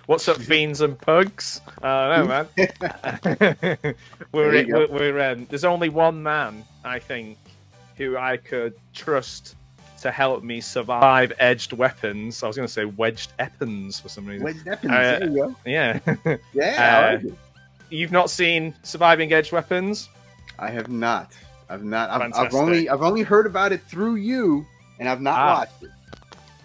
What's up, fiends and pugs? No, man. There's only one man, I think, who I could trust to help me survive edged weapons. I was going to say wedged weapons for some reason. Wedged weapons, there you go. Yeah. Yeah, I like it. You've not seen Surviving Edged Weapons? I have not. I've only heard about it through you, and I've not watched it.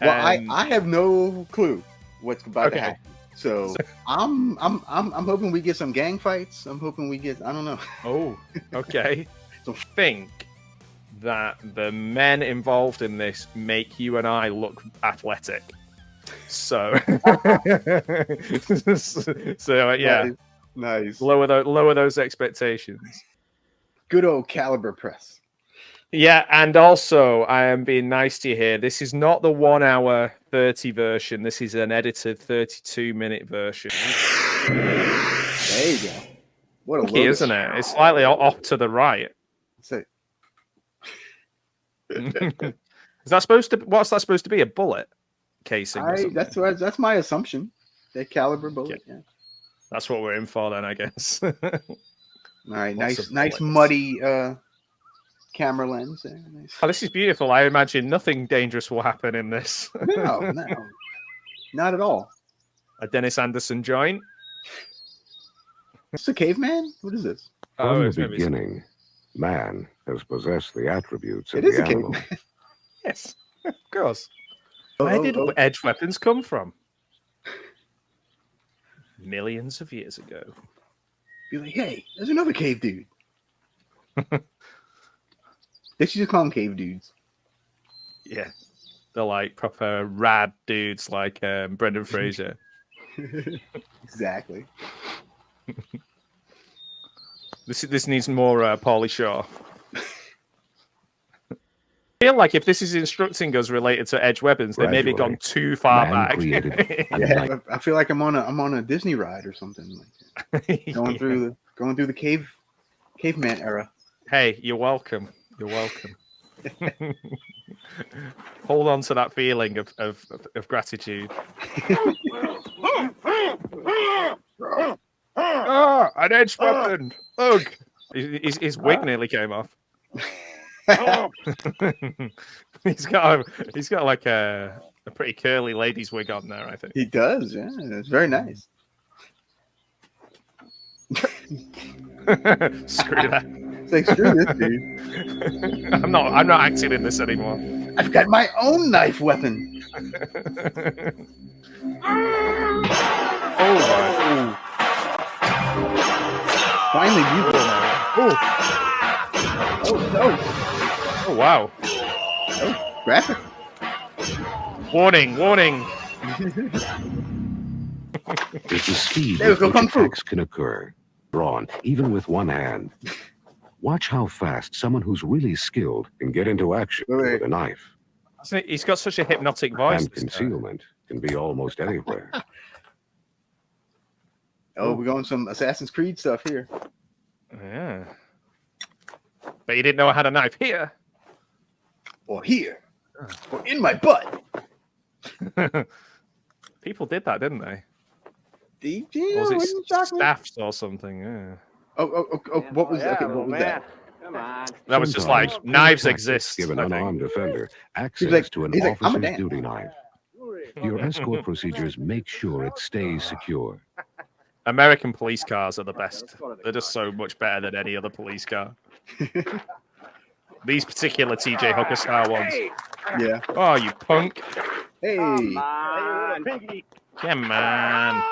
Well, I have no clue what's about to happen. So I'm hoping we get some gang fights. I'm hoping we get, I don't know. Oh, okay. So think that the men involved in this make you and I look athletic. So, yeah. Nice. Lower those expectations. Good old Caliber Press. Yeah, and also I am being nice to you here. This is not the 1 hour 30 version. This is an edited 32-minute version. There you go. What a look, isn't it? It's slightly off to the right. That's it. Is that supposed to? What's that supposed to be? A bullet casing? That's my assumption. That caliber bullet. Yeah. That's what we're in for then, I guess. All right, nice muddy camera lens there. Nice. Oh, this is beautiful. I imagine nothing dangerous will happen in this. No, not at all. A Dennis Anderson joint. It's a caveman. What is this? From the beginning, man has possessed the attributes of the animal. Yes, of course. Where did edge weapons come from? Millions of years ago. Be like, hey, there's another cave dude. They should just call them cave dudes. Yeah. They're like proper rad dudes like Brendan Fraser. Exactly. This needs more Pauly Shaw. I feel like if this is instructing us related to edge weapons, they maybe gone too far back. Yeah, I feel like I'm on a Disney ride or something like that. Going through the caveman era. Hey, you're welcome. You're welcome. Hold on to that feeling of gratitude. An edge weapon! Ugh! His wig nearly came off. He's got like a pretty curly lady's wig on there, I think. He does, yeah. It's very nice. Screw that. It's like, screw this dude. I'm not acting in this anymore. I've got my own knife weapon. Oh. Finally, you go now. Oh no. Oh wow. Oh, graphic. Warning. It's the speed with which attacks can occur, drawn even with one hand. Watch how fast someone who's really skilled can get into action with a knife. He's got such a hypnotic voice. And concealment can be almost anywhere. Oh, we're going some Assassin's Creed stuff here. Yeah. But you didn't know I had a knife here. Or here. Or in my butt. People did that, didn't they? Or was it staffs or something? Yeah. Oh, what was that? What was that? Come on. That was just like, knives exist. Give an unarmed offender access to an officer's duty knife. Your escort procedures make sure it stays secure. American police cars are the best. They're just so much better than any other police car. These particular TJ Hooker style ones. Yeah. Oh, you punk. Hey. Come on. Come on.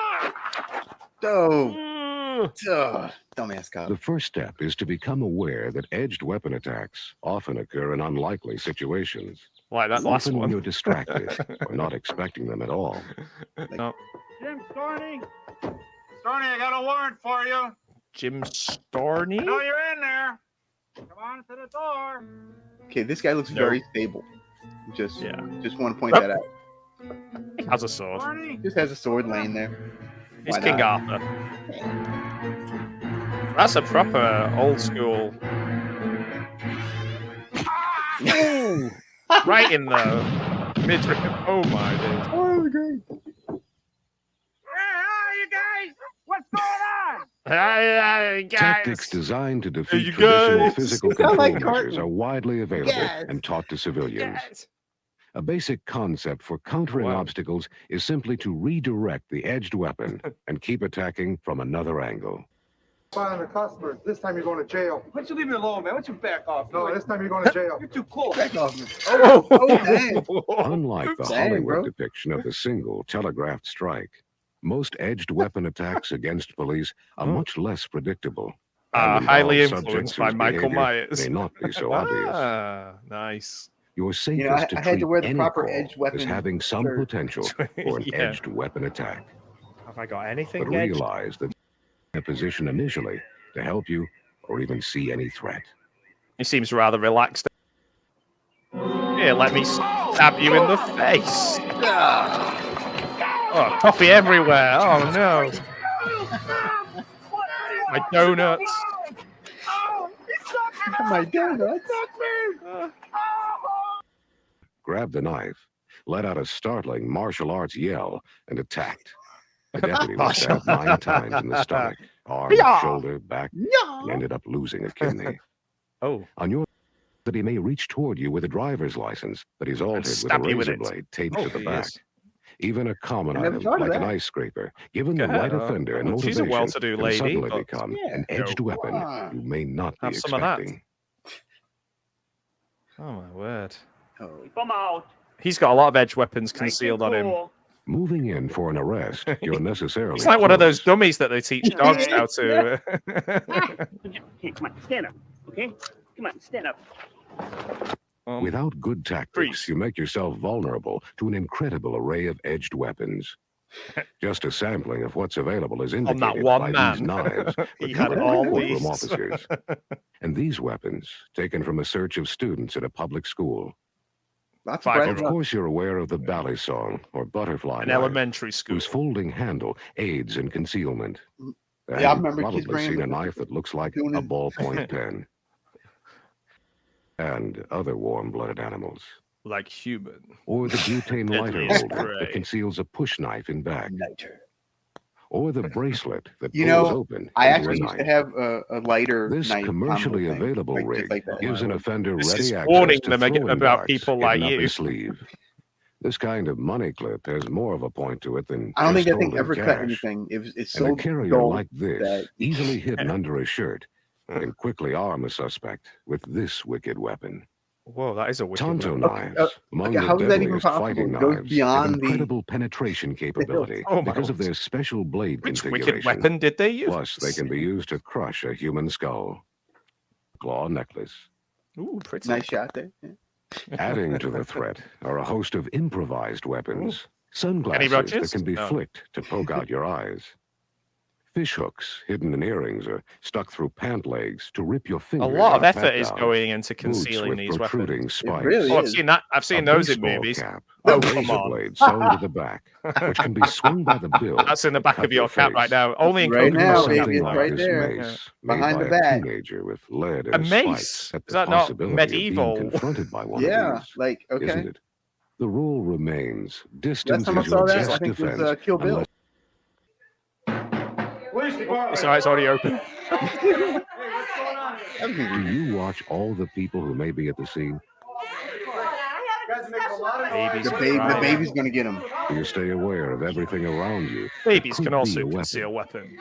Dumbass cop. The first step is to become aware that edged weapon attacks often occur in unlikely situations. Like that last often one. When you're distracted or not expecting them at all. No. Jim Storney, I got a warrant for you. Jim Storney? I know you're in there. Come on to the door. Okay, this guy looks very stable. Just want to point that out. He has a sword. Just has a sword laying there. He's King Arthur. That's a proper old school. Right in the midriff. Oh my days. Oh, great. Tactics designed to defeat traditional physical control measures are widely available and taught to civilians. A basic concept for countering obstacles is simply to redirect the edged weapon and keep attacking from another angle. Fine, the customers. This time you're going to jail. Why don't you leave me alone, man? Why don't you back off? No, this time you're going to jail. You're too close. Back off me. Oh, dang. Unlike the Hollywood depiction of the single telegraphed strike, most edged weapon attacks against police are much less predictable. Highly influenced by Michael Myers. May not be so obvious. Nice. Your safest I had to wear the proper call edged weapon is having some potential for an edged weapon attack. Have I got anything But edged? realize that in a position initially to help you or even see any threat. He seems rather relaxed. Here, let me stab you in the face. Oh, coffee everywhere. Oh no. My donuts. My donuts. Grabbed the knife, let out a startling martial arts yell, and attacked. The deputy was stabbed 9 times in the stomach, arm, shoulder, back, and ended up losing a kidney. On your that he may reach toward you with a driver's license that he's altered with a razor blade taped to the back. Even a common item like an ice scraper, given the right offender and motivation, she's a well-to-do can lady, suddenly become an edged weapon you may not be expecting. Oh my word. Come out. He's got a lot of edge weapons concealed on him. Moving in for an arrest, you're necessarily. It's like one of those dummies that they teach dogs how to. Hey, come on, stand up, okay? Come on, stand up. Without good tactics, you make yourself vulnerable to an incredible array of edged weapons. Just a sampling of what's available is indicated by these knives, He had all courtroom these. officers. And these weapons, taken from a search of students at a public school. Of course, you're aware of the bally song or butterfly knife, elementary school, whose folding handle aids in concealment. And I remember you've probably seen a knife that looks like a ballpoint pen. And other warm-blooded animals. Like human. Or the butane lighter holder that conceals a push knife in back. Or the bracelet that pulls open. I actually used to have a lighter This knife commercially available rig gives an offender This ready is access warning to them throwing about darts people hidden like up you. his sleeve. This kind of money clip has more of a point to it than I don't think just that thing holding ever cash. cut anything. It's so And a carrier dull like this, that easily hidden under a shirt, can quickly arm a suspect with this wicked weapon. Whoa, that is a wicked Tonto weapon. knives, among how the is that even deadliest possible? fighting It goes knives, beyond have incredible penetration capability because of their special blade Which configuration. wicked weapon did they use? Plus, they can be used to crush a human skull. Claw necklace. Ooh, pretty. Nice shot there. Yeah. Adding to the threat are a host of improvised weapons. Sunglasses that can be flicked to poke out your eyes. Fish hooks hidden in earrings or stuck through pant legs to rip your fingers. A lot of out effort is down. going into Boots concealing with these protruding weapons. spikes. Really I've seen that. I've seen those in baseball movies. Cap, Oh, a come razor on. blade sewn to the back, which can be swung by the bill. That's in the back cut of your cap face. right now. Only in Right Coconut now, Shop. baby, it's Something right like this there. mace, Behind made the by a back. teenager with lead A and mace? spikes at Is the that not possibility medieval? of being confronted by one Yeah, of these. like, okay. Isn't it? The rule remains: distance Last time I is saw your that, best I think defense. was Kill Bill. It's alright, it's already open. Do you watch all the people who may be at the scene? The baby's gonna get him. Do you stay aware of everything around you? Babies Could can be also a weapon. conceal weapons.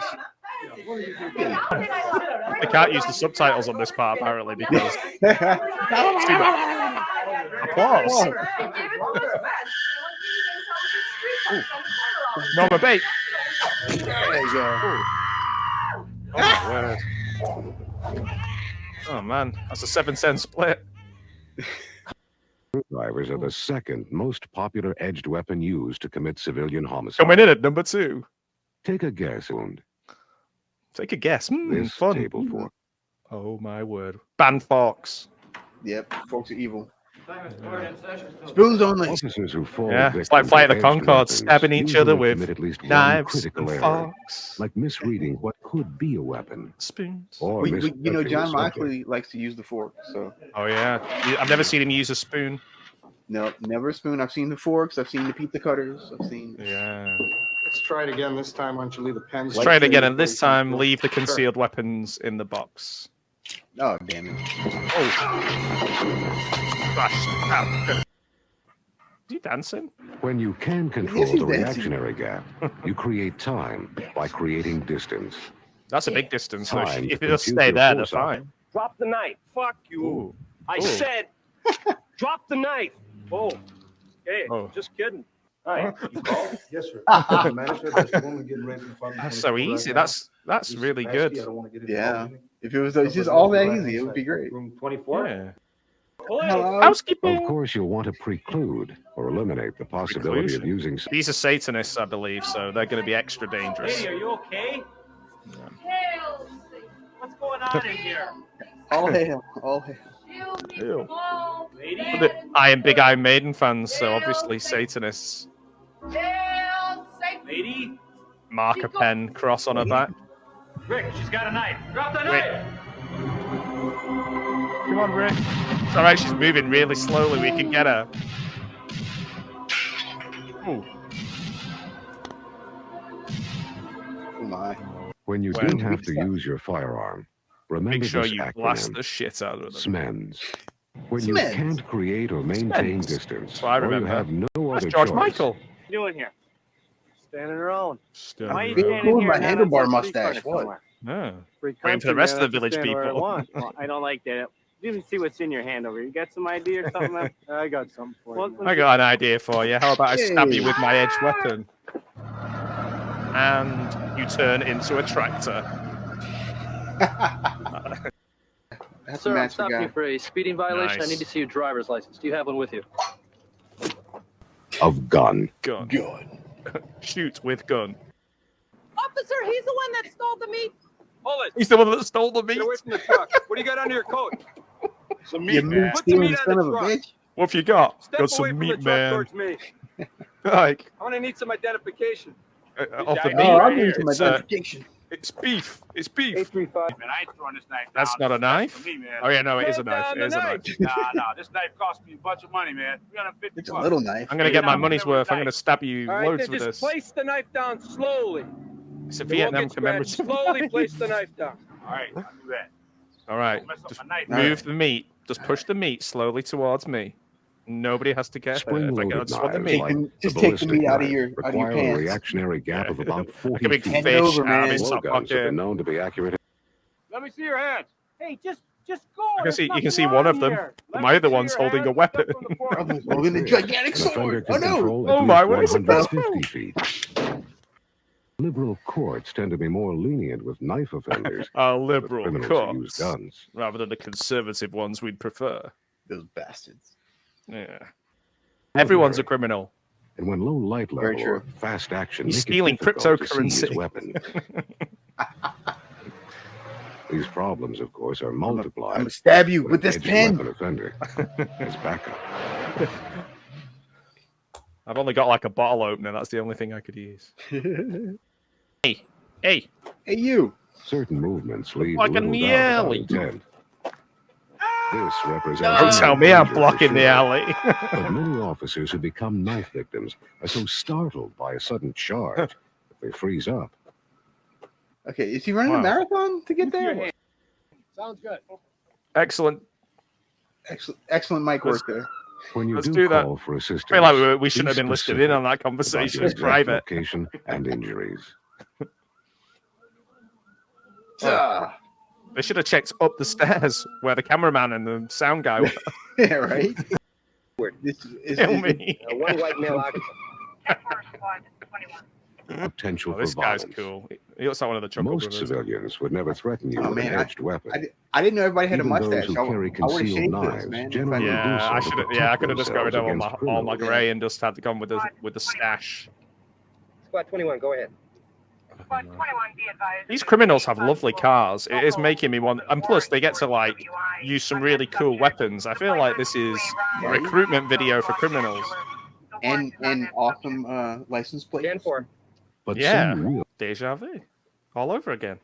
They can't use the subtitles on this part apparently because applause. Norma Bates. There you go. Oh my word. Oh man, that's a 7-cent split. Screwdrivers are the second most popular edged weapon used to commit civilian homicide. Coming in at number 2. Take a guess, wound. Take a guess. This Fun. table fork. Oh my word. Ban forks. Yep, folks are evil. Spoons only. Officers who fall Yeah, victim it's like Flight to of the edged Conchords, weapons stabbing each usually other with commit at least one knives critical and error, forks. like misreading what could be a weapon. Spoons. Or You know, misjudging John a subject. Moxley likes to use the fork. So Oh yeah. I've never seen him use a spoon. no, never a spoon. I've seen the forks. I've seen the pizza cutters. I've seen. Yeah. Let's try it again. This time, why don't you leave the pens? Let's try it again, and this time leave the concealed weapons in the box. Oh, damn it. Oh. Gosh. Ow. Is he dancing? When you can control the reactionary gap, you create time by creating distance. That's a big distance. So Time if to you just compute stay your there, they're force on fine. Drop the knife. Fuck you. Ooh. I said, drop the knife. Oh, okay. Oh. Just kidding. All right. Yes, sir. Manager, there's a woman getting ready for That's so easy. That's really good. Yeah. If it was just all that easy, it would be great. Room 24. Yeah. Hello? Housekeeping. Of course, you'll want to preclude or eliminate the possibility of using. These are Satanists, I believe, so they're going to be extra dangerous. Hey, are you okay? What's going on in here? All hail. All hail. Ew. Lady? I am big Iron Maiden fans, so obviously Satanists. Lady? Marker pen, cross on her back. Rick, she's got a knife. Drop the Rick. knife. Come on, Rick. It's alright, she's moving really slowly. We can get her. Ooh. Oh my. When you do have to use your firearm, remember Make sure this you acronym, blast the shit out of them. SMENS. When you SMENS. can't create or maintain SMENS. distance, That's what I or you remember. have no That's other George choice, Michael. What are you doing here? Standing around. Still Why are you Big standing cool, here? my and having handlebar some mustache, street what? corner Yeah. somewhere? Waiting for the rest of the village Stand where I people. want. Well, I don't like that. You didn't see what's in your hand over here. You got some idea or something? Man? I got something for you. I got an idea for you. How about I stab you with my edged weapon? And you turn into a tractor. That's Sir, a I'm master stopping guy. you for a speeding violation. Nice. I need to see your driver's license. Do you have one with you? of gun. Gun. Good. Shoot with gun. Officer, he's the one that stole the meat. Hold it. He's the one that stole the meat. Get away from the truck. What do you got under your coat? Some You meat, meat man. Put the stealing meat son on of the a truck. bitch. What have you got? Step Got away some from meat, the truck man. towards me. Like, I'm gonna need some identification. off the Yeah, meat. Oh, I'm right using my It's, identification. it's beef. It's beef. 835. Man, I ain't throwing this knife down. That's not a knife? For me, man. Oh yeah, no, it is a Throw knife. down It is a the knife. No, this knife cost me a bunch of money, man. 350 It's a bucks. little knife. I'm gonna get my money's worth. I'm gonna stab you All right, loads then with just this. place the knife down slowly. It's a It won't Vietnam get scratched. commemorative. Slowly place the knife down. All right, I'll do that. All right, Don't mess up just my knife. move the meat. Just push the meat slowly towards me. Nobody has to get hurt. If I Spring-loaded just want the knives meat. like Just the take the ballistic meat out of knife your require a pants. reactionary gap of about 40 Like a big feet. Hand fish over, out of man. his top Blowguns have pocket. been known to be accurate. Let me see your hands. Hey, just go. I can There's see- you can nothing see one of wrong them. here. Let My me other see one's your holding a hands. weapon. Step from the porch. I'm holding a gigantic An offender sword. can Oh no! control Oh at my, least what is it? 150 feet. Liberal courts tend to be more lenient with knife offenders. Our but liberal criminals who use courts, guns. rather than the conservative ones we'd prefer. Those bastards. Yeah. Everyone's a criminal. And when low light Very level or true. fast action He's make it stealing difficult to seize cryptocurrency. weapon. These problems, of course, are I'm multiplied. gonna stab you when with an this edged pen. weapon offender as backup. I've only got like a bottle opener. That's the only thing I could use. Hey, Hey, you. Certain movements leave Like a little doubt about meowly. intent. This represents. don't a tell me I'm danger for blocking the sure. alley. But many officers who become knife victims are so startled by a sudden charge that they freeze up. Okay, is he running Wow. a marathon to get there? Sounds good. Excellent. Excellent mic work there. When you Let's do do that. call for assistance, I feel like we shouldn't have be been listed in on that specific about conversation. your It's exact private. location and injuries. Ah, They should have checked up the stairs where the cameraman and the sound guy were. yeah, right. This is, Kill me. One white male occupant. Potential Oh, this for guy's violence. cool. He looks like one of the Chuckle Most Brothers. civilians would never threaten you Oh, with an man, edged weapon. I didn't know everybody had a Even those mustache. who I would carry have concealed shaved this, knives man. generally do Yeah, so I to should have. protect Yeah, I could have just got rid of themselves all against my criminals. grey and just had gone with the stash. Squad 21, go ahead. These criminals have lovely cars. It is making me want, and plus they get to like use some really cool weapons. I feel like this is a recruitment video for criminals. And awesome license plate. 10-4. But Yeah. some real Deja vu, all over again.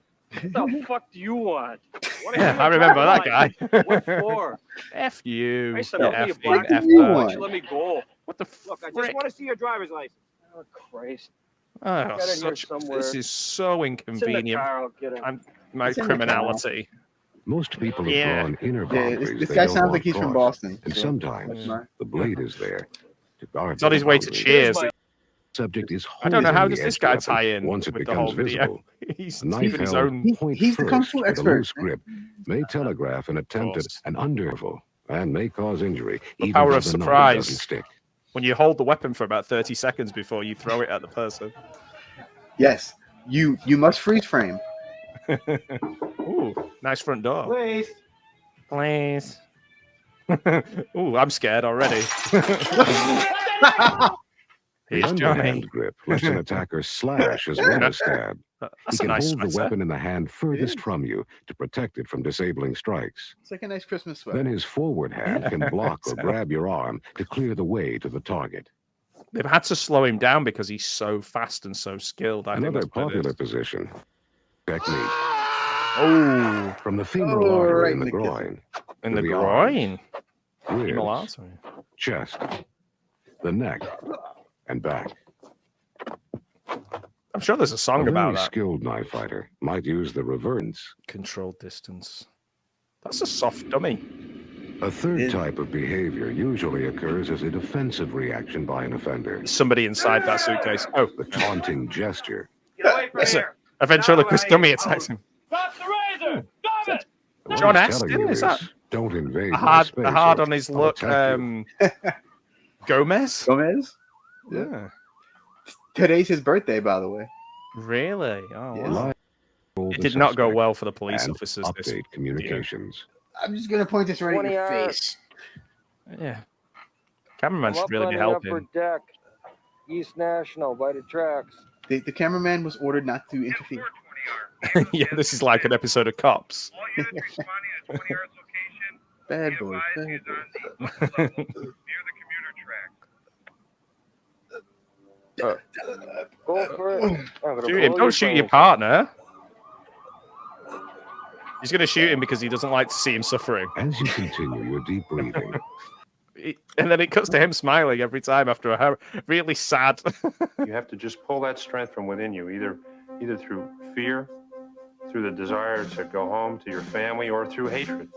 What the fuck do you want? What Yeah, I remember that guy. What for? F you. I said, let me F a you. bike. F you Why that. don't you let me go? What the Look, I just frick? want to see your driver's license. Oh, Christ. Oh, this is so inconvenient. My criminality. Most people have drawn inner Yeah, boundaries. this they guy don't sounds want like he's from crossed. Boston. And so sometimes the blade is there to guard. He's on his way to boundaries. Cheers. Subject is I don't know how holding does the this edged guy weapon tie in once it with the becomes whole visible. He's A knife even his held own. point he's the Kung Fu first with a expert. loose grip may telegraph an attempt at an underlevel and may cause injury. The even power though of the knife surprise. doesn't stick. When you hold the weapon for about 30 seconds before you throw it at the person. Yes, you must freeze frame. Ooh, nice front door. Please. Please. Ooh, I'm scared already. The Here's Johnny. underhand grip lets an attacker slash as well as stab. He That's a can nice hold the sweater. weapon in the hand furthest from you to protect it from disabling strikes. It's like a nice Christmas sweater. Then his forward hand can block or grab your arm to clear the way to the target. They've had to slow him down because he's so fast and so skilled. I think Another that's what it popular is. position. Technique. Oh, From the femoral artery right in the in the groin, in to the the groin. ribs, Femoral artery. chest, the neck, and back. I'm sure there's a A song about very that. skilled knife fighter might use the reverse. Controlled distance. That's a soft dummy. A third type of behavior usually occurs as a defensive reaction by an offender. Somebody inside that suitcase. Oh, The taunting gesture. Get away from listen. here. A ventriloquist dummy attacks him. Drop the razor. Stop it. What John he's telling Astin, you is that don't invade my hard, space hard or on his I'll look? attack you. Gomez? Gomez? Yeah. Today's his birthday, by the way. Really? Oh, Yeah. wow. Hold It the did not go suspect well for the police and officers. This update communications. I'm just gonna point this right in your face. Yeah. Cameraman I'm should up really on be the helping. upper deck, East National, by the tracks. The cameraman was ordered not to interfere. Yeah, this is like an episode of Cops. Bad boy. Bad boy. Go for it. I'm gonna Shoot him. blow Don't shoot your brains. partner. He's going to shoot him because he doesn't like to see him suffering. As you continue your deep breathing, And then it cuts to him smiling every time after a really sad. You have to just pull that strength from within you, either through fear, through the desire to go home to your family, or through hatred.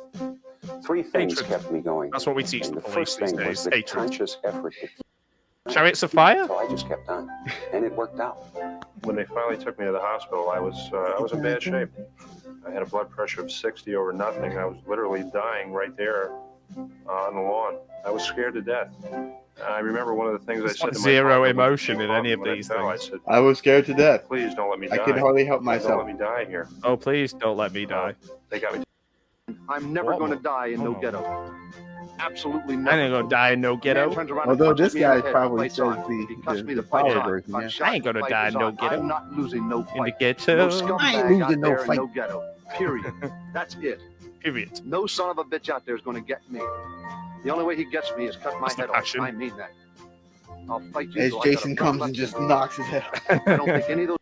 Three things Hatred. kept me going. That's what we teach And the the police first these thing was days. the Hatred. conscious effort. Chariots of Fire? So I just kept on, and it worked out. When they finally took me to the hospital, I was in bad shape. I had a blood pressure of 60 over nothing. I was literally dying right there on the lawn. I was scared to death. I remember one of the things I said to my Zero partner when emotion she in called any me of when I these fell, things. I said, I was scared to death. please don't let me I die. could hardly help Don't myself. let me die here. Oh, please don't let me die. They got me. I'm never Whoa. going to die in no Oh. ghetto. Absolutely I never. ain't gonna die in no ghetto. Man turns around and Although punches this me in guy the head, probably fight's says on. He cuts me, the the fight's power on. version. I'm Yeah. shot, I ain't gonna fight die is in no on. ghetto. I'm not losing no In the fight. No ghetto. I ain't scumbag losing out no there in fight. no ghetto. Period. That's it. Period. No son of a bitch out there is going to get me. The only way he gets me is cut my That's the head off. passion. I mean that. I'll fight you As till I got a Jason breath comes left and just in me. knocks his head off. I don't think any of those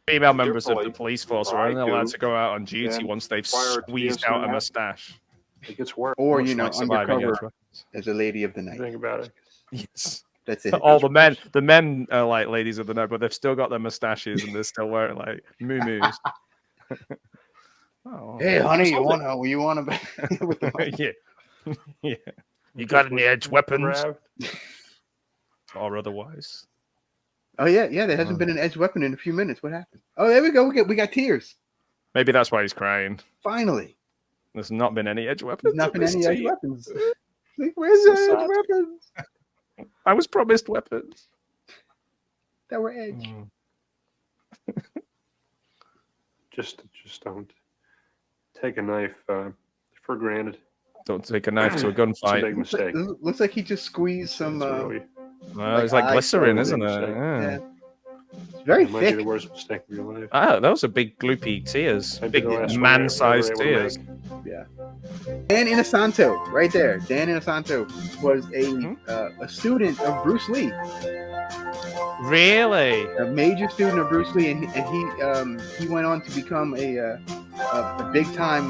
Female members of the Fearfully, police force are only I allowed do, to go out on duty and once they've prior to the squeezed out a incident, mustache. It gets worse. Or, Much you know, like surviving undercover edge weapons. as a lady of the night. Think about it. Yes. That's it. All the men are like ladies of the night, but they've still got their mustaches and they're still wearing like moo-moos. Oh, Hey, honey, you something. wanna with the Yeah. Yeah. You got any edge weapons? Grabbed. Or otherwise. Oh yeah, there hasn't been an edge weapon in a few minutes. What happened? Oh, there we go. We got tears. Maybe that's why he's crying. Finally. There's not been any edge weapons. There's not in been this any edge team. weapons. Like, where's the So edge sad. weapons I was promised weapons. that were edge? Just don't take a knife for granted. Don't take a knife to a It's a big gunfight. mistake. Looks like he just squeezed some. It's really, It's like eye glycerin, closing. isn't it? Yeah. Yeah. It's very it might be thick. the worst mistake of your life. Ah, those are big gloopy tears. Maybe Big the last one man-sized I ever tears. made. Dan Inosanto, right there. Dan Inosanto was a student of Bruce Lee, Really? a major student of Bruce Lee, and he went on to become a big time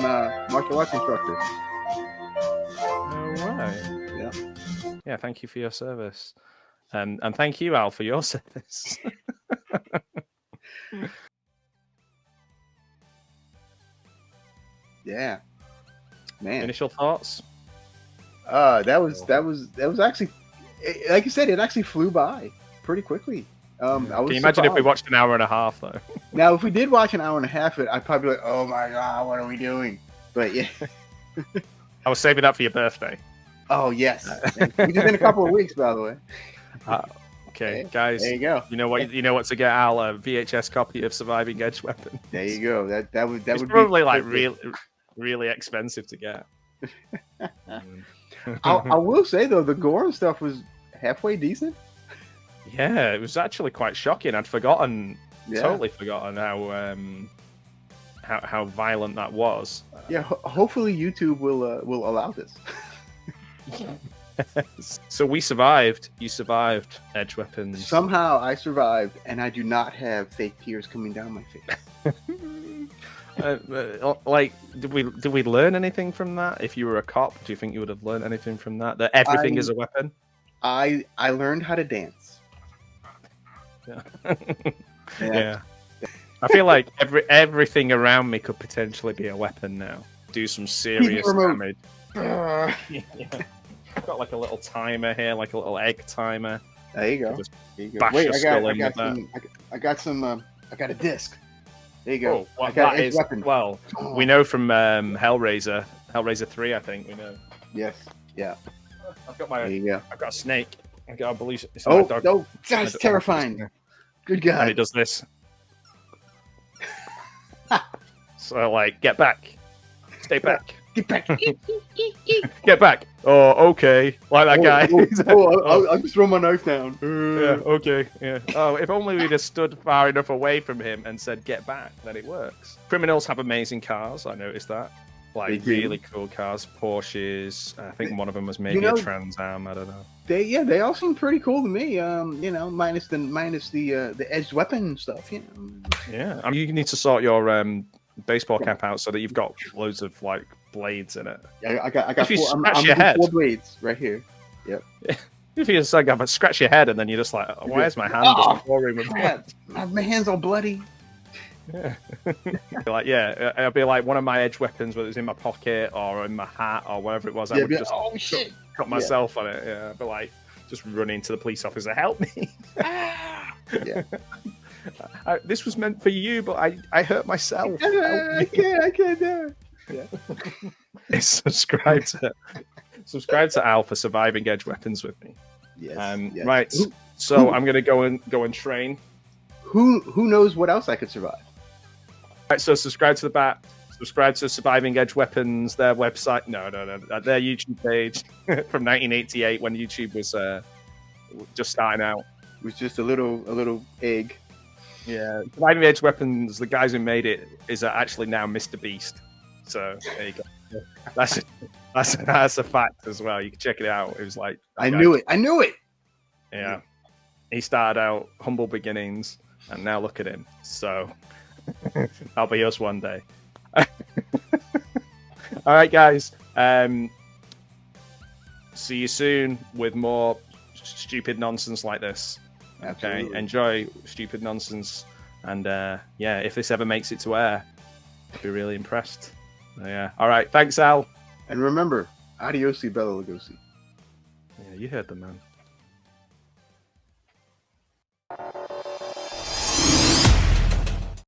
martial arts instructor. No way. Yeah, thank you for your service. And thank you, Al, for your service. Yeah, man. Initial thoughts? That was actually, like you said, it actually flew by pretty quickly. Can you imagine if we watched an hour and a half though? Now, if we did watch an hour and a half, I'd probably be like, "Oh my god, what are we doing?" But yeah, I was saving that for your birthday. oh yes, which is in a couple of weeks, by the way. Okay, guys. There you go. You know what to get Al a VHS copy of Surviving Edge Weapon. There you go. That would probably be like really expensive to get. I will say though, the gore and stuff was halfway decent. Yeah, it was actually quite shocking. I'd totally forgotten how violent that was. Yeah, hopefully YouTube will allow this. So we survived. You survived Edge Weapons. Somehow I survived, and I do not have fake tears coming down my face. Like, did we learn anything from that? If you were a cop, do you think you would have learned anything from that? That everything is a weapon. I learned how to dance. Yeah. Yeah. I feel like everything around me could potentially be a weapon now. Do some serious damage. Yeah. I've got like a little timer here, like a little egg timer. There you go. Just there you go. bash Wait, your skull in with that. I got a disc. There you go. Oh, well, I got that is, well, we know from Hellraiser 3, I think we know. Yes. Yeah. I've got There you go. I've got a snake. I got a believe it's Oh my dog. no, that's terrifying. Good God. And it does this. So like, get back, stay back, Get back. get back. Oh, okay, like that guy. I'll just throw my knife down. Yeah, okay, yeah. Oh, if only we just stood far enough away from him and said get back, then it works. Criminals have amazing cars. I noticed that. Like really cool cars, Porsches. I think one of them was maybe a Trans Am. I don't know. They all seem pretty cool to me. Minus the edged weapon stuff. You know. Yeah, I mean, you need to sort your baseball cap out so that you've got loads of like blades in it. I got if you four, scratch I'm your head, 4 blades right here. Yep. If you just like scratch your head and then you're just like, oh, why is my hand just pouring with blood? My hand's all bloody. Yeah. Like, yeah, it'll be like one of my edge weapons, whether it's in my pocket or in my hat or whatever it was. I would just cut myself on it. Yeah, but like just running to the police officer, help me. Yeah. This was meant for you, but I hurt myself. I can't do it. Yeah. Subscribe to Al for surviving edge weapons with me. Yes. Yes. Right. So I'm gonna go and train. Who knows what else I could survive? Right, so subscribe to the Bat. Subscribe to Surviving Edge Weapons, their website. No, their YouTube page from 1988 when YouTube was just starting out. It was just a little egg. Yeah, Surviving Edge Weapons. The guys who made it is actually now Mr. Beast. So there you go. That's a fact as well. You can check it out. It was like I knew it. Yeah, he started out humble beginnings, and now look at him. So. That'll be us one day. All right, guys. See you soon with more stupid nonsense like this. Okay, Absolutely. enjoy stupid nonsense, and yeah, if this ever makes it to air, I'd be really impressed. Yeah. All right. Thanks, Al. And remember, adios, Bella Lugosi. Yeah, you heard the man.